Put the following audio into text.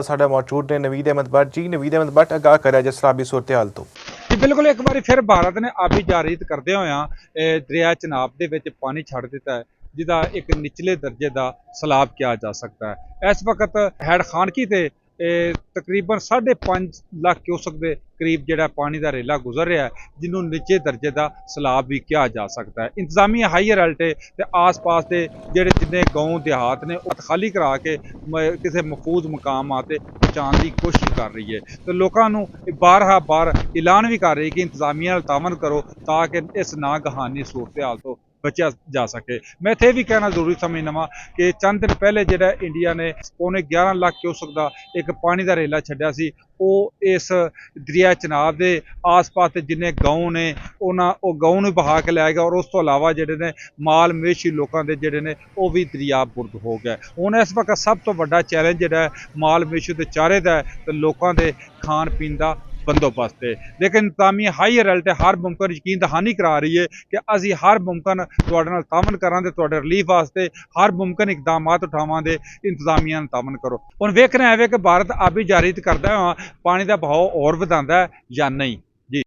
साडा मौजूद ने नवीद अहमद भट्ट जी। नवीद अहमद भट्ट आगाह करा जिस सैलाबी सूरत हाल तो। ਜੀ ਬਿਲਕੁਲ ਇੱਕ ਵਾਰੀ ਫਿਰ ਭਾਰਤ ਨੇ ਆਬੀ ਜਾਰੀਤ ਕਰਦੇ ਹੋਇਆਂ ਦਰਿਆ ਚਨਾਬ ਦੇ ਵਿੱਚ ਪਾਣੀ ਛੱਡ ਦਿੱਤਾ ਹੈ, ਜਿਹਦਾ ਇੱਕ ਨਿਚਲੇ ਦਰਜੇ ਦਾ ਸੈਲਾਬ ਕਿਹਾ ਜਾ ਸਕਦਾ ਹੈ। ਇਸ ਵਕਤ ਹੈਡ ਖਾਨਕੀ ਤੇ ਤਕਰੀਬਨ 5.5 ਲੱਖ ਕਿਊਸਕ ਦੇ ਕਰੀਬ ਜਿਹੜਾ ਪਾਣੀ ਦਾ ਰੇਲਾ ਗੁਜ਼ਰ ਰਿਹਾ ਹੈ, ਜਿਹਨੂੰ ਨਿੱਚੇ ਦਰਜੇ ਦਾ ਸੈਲਾਬ ਵੀ ਕਿਹਾ ਜਾ ਸਕਦਾ ਹੈ। ਇੰਤਜ਼ਾਮੀਆ ਹਾਈ ਅਲਰਟ ਹੈ ਤੇ ਆਸ-ਪਾਸ ਦੇ ਜਿਹੜੇ ਜਿੰਨੇ ਗਾਉਂ ਦਿਹਾਤ ਨੇ ਉਹ ਖਾਲੀ ਕਰਾ ਕੇ ਕਿਸੇ ਮਹਿਫੂਜ਼ ਮਕਾਮਾਂ ਤੇ ਪਹੁੰਚਾਉਣ ਦੀ ਕੋਸ਼ਿਸ਼ ਕਰ ਰਹੀ ਹੈ ਤੇ ਲੋਕਾਂ ਨੂੰ ਬਾਰ ਐਲਾਨ ਵੀ ਕਰ ਰਹੀ ਹੈ ਕਿ ਇੰਤਜ਼ਾਮੀਆ ਨਾਲ ਤਾਮਨ ਕਰੋ ਤਾਂ ਕਿ ਇਸ ਨਾਗਹਾਨੀ ਸੂਰਤ ਹਾਲ ਤੋਂ ਬਚਿਆ ਜਾ ਸਕੇ। ਮੈਂ ਇੱਥੇ ਵੀ ਕਹਿਣਾ ਜ਼ਰੂਰੀ ਸਮਝਦਾ ਵਾਂ ਕਿ ਚੰਦ ਦਿਨ ਪਹਿਲੇ ਜਿਹੜਾ ਇੰਡੀਆ ਨੇ ਪੌਣੇ 11 ਲੱਖ ਕਿਊਸਕ ਦਾ ਇੱਕ ਪਾਣੀ ਦਾ ਰੇਲਾ ਛੱਡਿਆ ਸੀ, ਉਹ ਇਸ ਦਰਿਆ ਚਨਾਬ ਦੇ ਆਸ-ਪਾਸ ਦੇ ਜਿੰਨੇ ਗਾਉਂ ਨੇ ਉਹ ਗਾਉਂ ਨੂੰ ਬਹਾ ਕੇ ਲੈ ਗਿਆ ਔਰ ਉਸ ਤੋਂ ਇਲਾਵਾ ਜਿਹੜੇ ਨੇ ਮਾਲ ਮਵੇਸ਼ੀ ਲੋਕਾਂ ਦੇ ਜਿਹੜੇ ਨੇ ਉਹ ਵੀ ਦਰਿਆ ਬੁਰਦ ਹੋ ਗਏ। ਹੁਣ ਇਸ ਵਕਤ ਸਭ ਤੋਂ ਵੱਡਾ ਚੈਲੰਜ ਜਿਹੜਾ ਹੈ ਮਾਲ ਮਵੇਸ਼ੀ ਦੇ ਚਾਰੇ ਦਾ ਹੈ ਤੇ ਲੋਕਾਂ ਦੇ ਖਾਣ ਪੀਣ ਦਾ ਬੰਦੋਬਸਤ ਹੈ। ਲੇਕਿਨ ਇੰਤਜ਼ਾਮੀਆ ਹਾਈ ਅਲਰਟ ਹੈ, ਹਰ ਮੁਮਕਨ ਯਕੀਨ ਦਹਾਨੀ ਕਰਾ ਰਹੀ ਹੈ ਕਿ ਅਸੀਂ ਹਰ ਮੁਮਕਨ ਤੁਹਾਡੇ ਨਾਲ ਤਾਮਨ ਕਰਾਂਗੇ, ਤੁਹਾਡੇ ਰਿਲੀਫ ਵਾਸਤੇ ਹਰ ਮੁਮਕਨ ਇਕਦਾਮਾਤ ਉਠਾਵਾਂਗੇ। ਇੰਤਜ਼ਾਮੀਆ ਨਾਲ ਤਾਮਨ ਕਰੋ। ਹੁਣ ਵੇਖਣਾ ਹੈ ਕਿ ਭਾਰਤ ਆਬੀ ਜਾਰੀਤ ਕਰਦਾ ਹੋਇਆ ਪਾਣੀ ਦਾ ਬਹਾਓ ਹੋਰ ਵਧਾਉਂਦਾ ਹੈ ਜਾਂ ਨਹੀਂ।